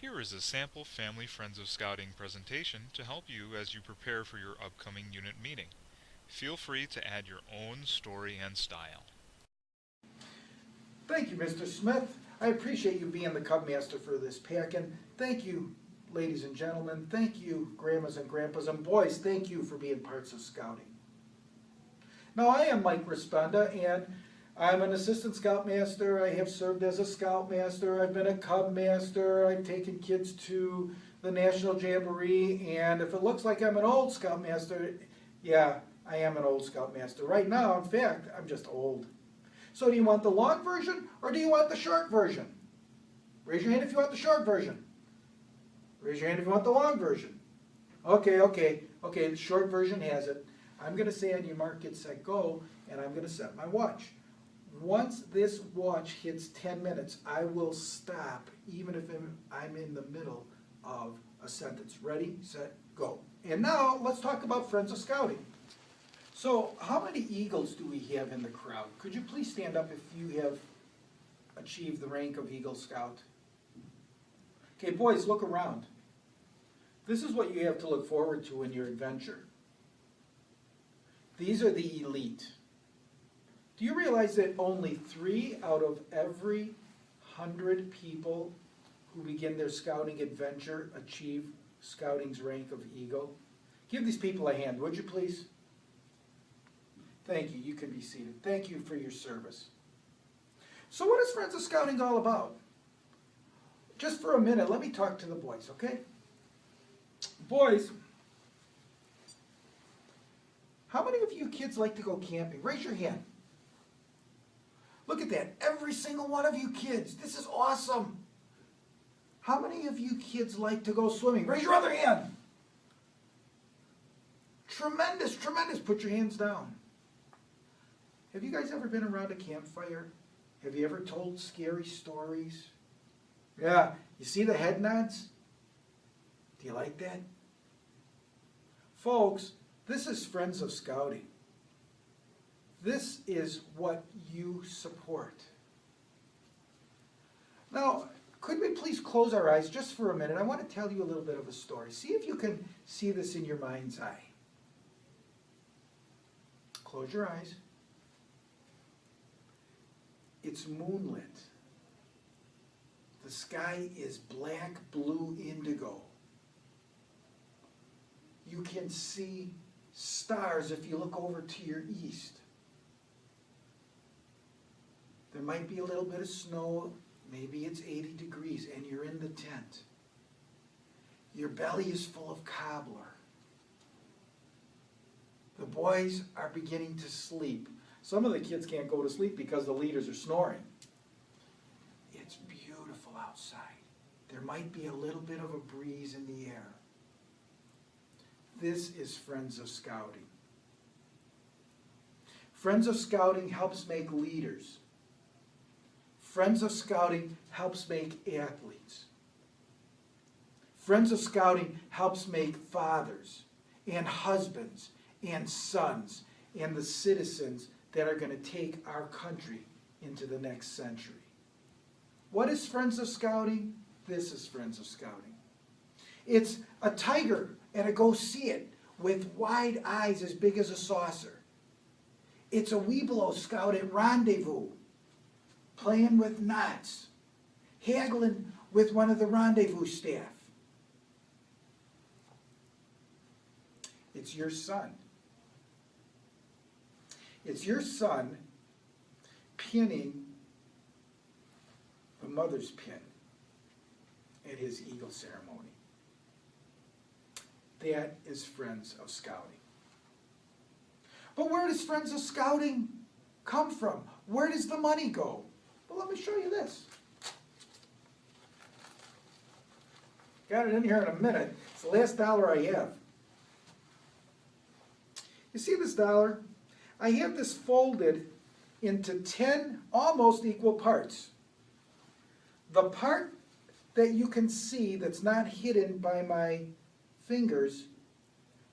Here is a sample Family Friends of Scouting presentation to help you as you prepare for your upcoming unit meeting. Feel free to add your own story and style. Thank you, Mr. Smith. I appreciate you being the Cub Master for this pack, and thank you, ladies and gentlemen. Thank you, grandmas and grandpas, and boys, thank you for being parts of Scouting. Now, I am Mike Responda, and I'm an Assistant Scoutmaster. I have served as a Scoutmaster. I've been a Cub Master. I've taken kids to the National Jamboree, and if it looks like I'm an old Scoutmaster, yeah, I am an old Scoutmaster. Right now, in fact, I'm just old. So do you want the long version or do you want the short version? Raise your hand if you want the short version. Raise your hand if you want the long version. Okay, the short version has it. I'm going to say on your mark, get, set, go, and I'm going to set my watch. Once this watch hits 10 minutes, I will stop even if I'm in the middle of a sentence. Ready, set, go. And now let's talk about Friends of Scouting. So how many Eagles do we have in the crowd? Could you please stand up if you have achieved the rank of Eagle Scout? Okay, boys, look around. This is what you have to look forward to in your adventure. These are the elite. Do you realize that only 3 out of every 100 people who begin their scouting adventure achieve Scouting's rank of Eagle? Give these people a hand, would you please? Thank you. You can be seated. Thank you for your service. So what is Friends of Scouting all about? Just for a minute, let me talk to the boys, okay? Boys, how many of you kids like to go camping? Raise your hand. Look at that. Every single one of you kids. This is awesome. How many of you kids like to go swimming? Raise your other hand. Tremendous, tremendous. Put your hands down. Have you guys ever been around a campfire? Have you ever told scary stories? Yeah, you see the head nods? Do you like that? Folks, this is Friends of Scouting. This is what you support. Now, could we please close our eyes just for a minute? I want to tell you a little bit of a story. See if you can see this in your mind's eye. Close your eyes. It's moonlit. The sky is black, blue, indigo. You can see stars if you look over to your east. There might be a little bit of snow. Maybe it's 80 degrees and you're in the tent. Your belly is full of cobbler. The boys are beginning to sleep. Some of the kids can't go to sleep because the leaders are snoring. It's beautiful outside. There might be a little bit of a breeze in the air. This is Friends of Scouting. Friends of Scouting helps make leaders. Friends of Scouting helps make athletes. Friends of Scouting helps make fathers and husbands and sons and the citizens that are going to take our country into the next century. What is Friends of Scouting? This is Friends of Scouting. It's a tiger and a go see it with wide eyes as big as a saucer. It's a Webelow Scout at rendezvous, playing with knots, haggling with one of the rendezvous staff. It's your son. It's your son pinning the mother's pin at his Eagle ceremony. That is Friends of Scouting. But where does Friends of Scouting come from? Where does the money go? Well, let me show you this. Got it in here in a minute. It's the last dollar I have. You see this dollar? I have this folded into 10 almost equal parts. The part that you can see that's not hidden by my fingers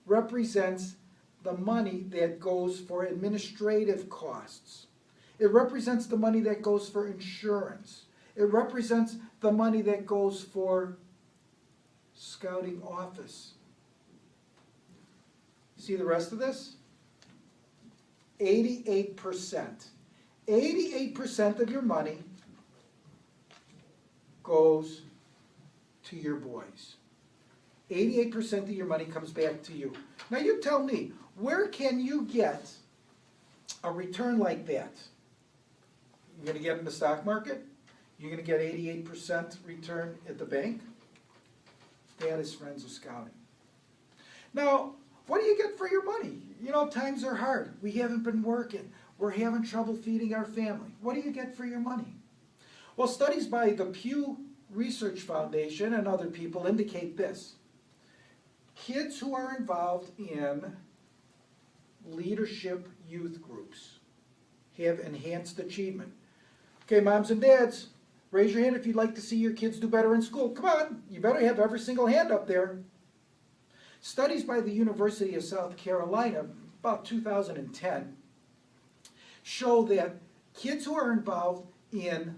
represents the money that goes for administrative costs. It represents the money that goes for insurance. It represents the money that goes for Scouting office. See the rest of this? 88%. 88% of your money goes to your boys. 88% of your money comes back to you. Now you tell me, where can you get a return like that? You're going to get it in the stock market? You're going to get 88% return at the bank? That is Friends of Scouting. Now, what do you get for your money? You know, times are hard. We haven't been working. We're having trouble feeding our family. What do you get for your money? Well, studies by the Pew Research Foundation and other people indicate this. Kids who are involved in leadership youth groups have enhanced achievement. Okay, moms and dads, raise your hand if you'd like to see your kids do better in school. Come on, you better have every single hand up there. Studies by the University of South Carolina, about 2010, show that kids who are involved in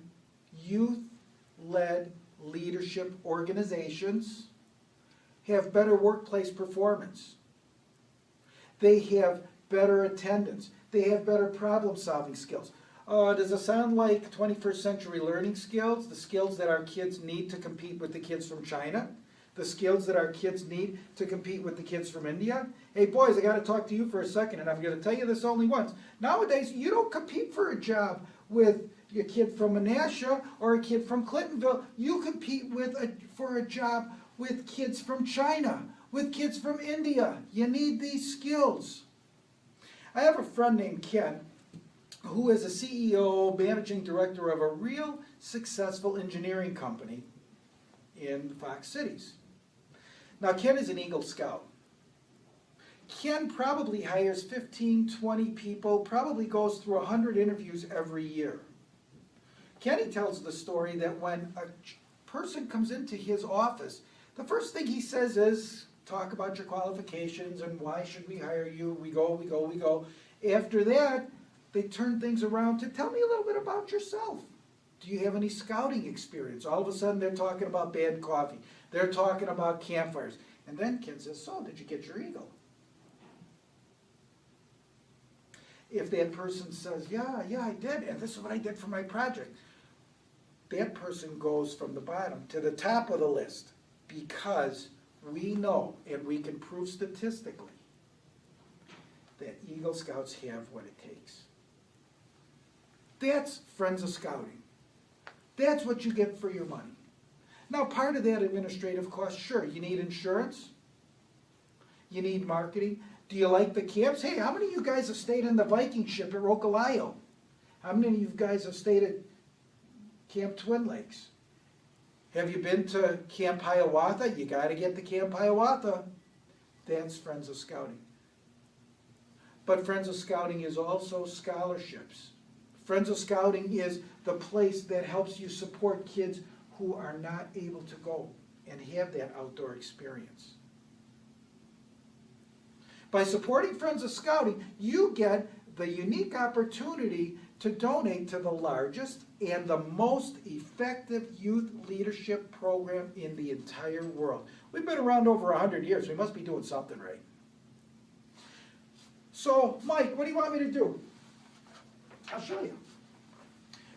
youth-led leadership organizations have better workplace performance. They have better attendance. They have better problem-solving skills. Does it sound like 21st century learning skills? The skills that our kids need to compete with the kids from China? The skills that our kids need to compete with the kids from India? Hey boys, I got to talk to you for a second, and I'm going to tell you this only once. Nowadays, you don't compete for a job with a kid from Menasha or a kid from Clintonville. You compete for a job with kids from China, with kids from India. You need these skills. I have a friend named Ken who is a CEO, managing director of a real successful engineering company in the Fox Cities. Now, Ken is an Eagle Scout. Ken probably hires 15, 20 people, probably goes through 100 interviews every year. Kenny tells the story that when a person comes into his office, the first thing he says is, talk about your qualifications and why should we hire you. We go. After that, they turn things around to tell me a little bit about yourself. Do you have any scouting experience? All of a sudden they're talking about bad coffee. They're talking about campfires. And then Ken says, so did you get your eagle? If that person says, yeah, I did, and this is what I did for my project, that person goes from the bottom to the top of the list because we know and we can prove statistically that Eagle Scouts have what it takes. That's Friends of Scouting. That's what you get for your money. Now, part of that administrative cost, sure, you need insurance. You need marketing. Do you like the camps? Hey, how many of you guys have stayed in the Viking ship at Rocaillo? How many of you guys have stayed at Camp Twin Lakes? Have you been to Camp Hiawatha? You got to get to Camp Hiawatha. That's Friends of Scouting. But Friends of Scouting is also scholarships. Friends of Scouting is the place that helps you support kids who are not able to go and have that outdoor experience. By supporting Friends of Scouting, you get the unique opportunity to donate to the largest and the most effective youth leadership program in the entire world. We've been around over 100 years. We must be doing something right. So, Mike, what do you want me to do? I'll show you.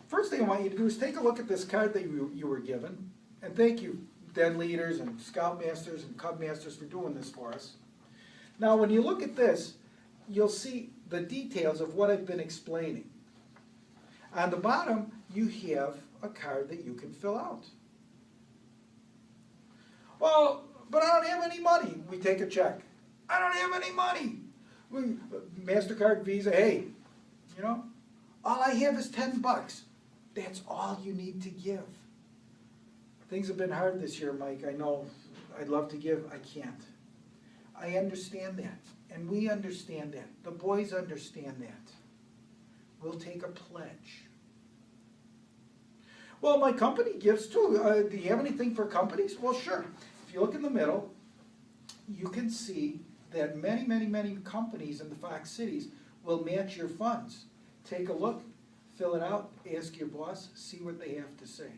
First thing I want you to do is take a look at this card that you were given. And thank you, Den leaders and Scoutmasters and Cubmasters, for doing this for us. Now, when you look at this, you'll see the details of what I've been explaining. On the bottom, you have a card that you can fill out. Well, but I don't have any money. We take a check. I don't have any money. MasterCard, Visa, hey, you know, all I have is $10. That's all you need to give. Things have been hard this year, Mike. I know. I'd love to give. I can't. I understand that. And we understand that. The boys understand that. We'll take a pledge. Well, my company gives too. Do you have anything for companies? Well, sure. If you look in the middle, you can see that many, many, many companies in the Fox Cities will match your funds. Take a look, fill it out, ask your boss, see what they have to say.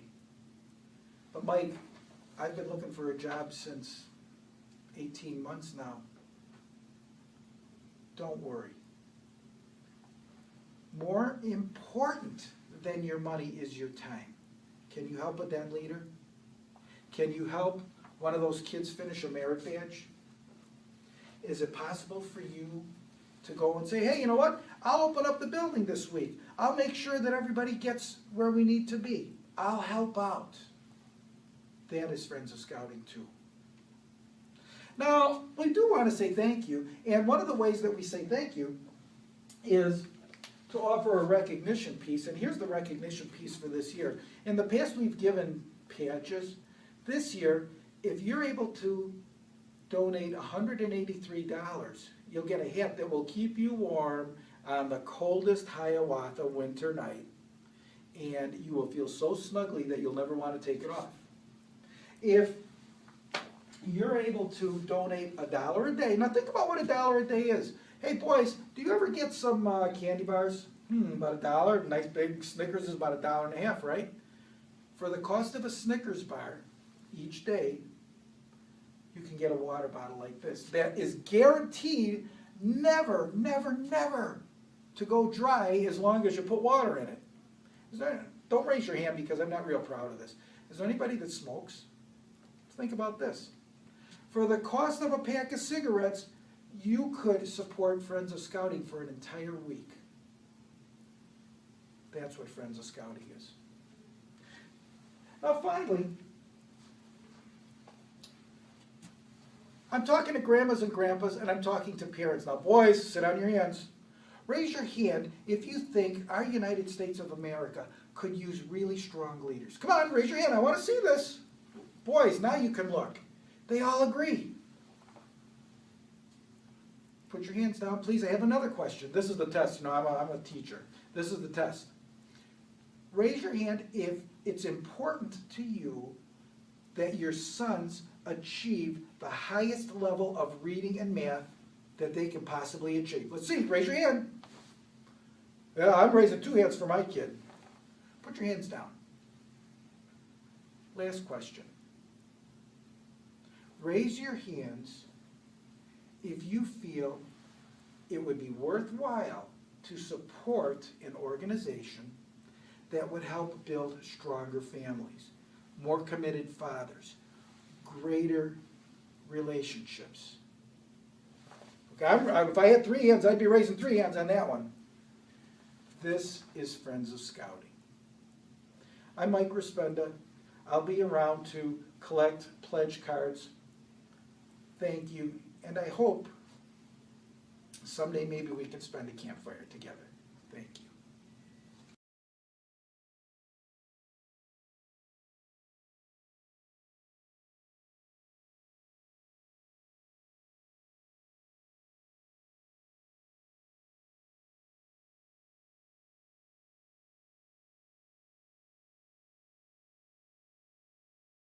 But Mike, I've been looking for a job since 18 months now. Don't worry. More important than your money is your time. Can you help with that, leader? Can you help one of those kids finish a merit badge? Is it possible for you to go and say, hey, you know what? I'll open up the building this week. I'll make sure that everybody gets where we need to be. I'll help out. That is Friends of Scouting too. Now, we do want to say thank you, and one of the ways that we say thank you is to offer a recognition piece, and here's the recognition piece for this year. In the past, we've given patches. This year, if you're able to donate $183, you'll get a hat that will keep you warm on the coldest Hiawatha winter night, and you will feel so snugly that you'll never want to take it off. If you're able to donate $1 a day, now think about what $1 a day is. Hey boys, do you ever get some candy bars? About $1. Nice big Snickers is about $1.50, right? For the cost of a Snickers bar each day, you can get a water bottle like this. That is guaranteed never, never, never to go dry as long as you put water in it. Don't raise your hand because I'm not real proud of this. Is there anybody that smokes? Think about this. For the cost of a pack of cigarettes, you could support Friends of Scouting for an entire week. That's what Friends of Scouting is. Now finally, I'm talking to grandmas and grandpas, and I'm talking to parents. Now boys, sit on your hands. Raise your hand if you think our United States of America could use really strong leaders. Come on, raise your hand. I want to see this. Boys, now you can look. They all agree. Put your hands down, please. I have another question. This is the test. You know, I'm a teacher. This is the test. Raise your hand if it's important to you that your sons achieve the highest level of reading and math that they can possibly achieve. Let's see. Raise your hand. Yeah, I'm raising 2 hands for my kid. Put your hands down. Last question. Raise your hands if you feel it would be worthwhile to support an organization that would help build stronger families, more committed fathers, greater relationships. Okay, if I had 3 hands, I'd be raising 3 hands on that one. This is Friends of Scouting. I'm Mike Rispenda. I'll be around to collect pledge cards. Thank you, and I hope someday maybe we can spend a campfire together. Thank you.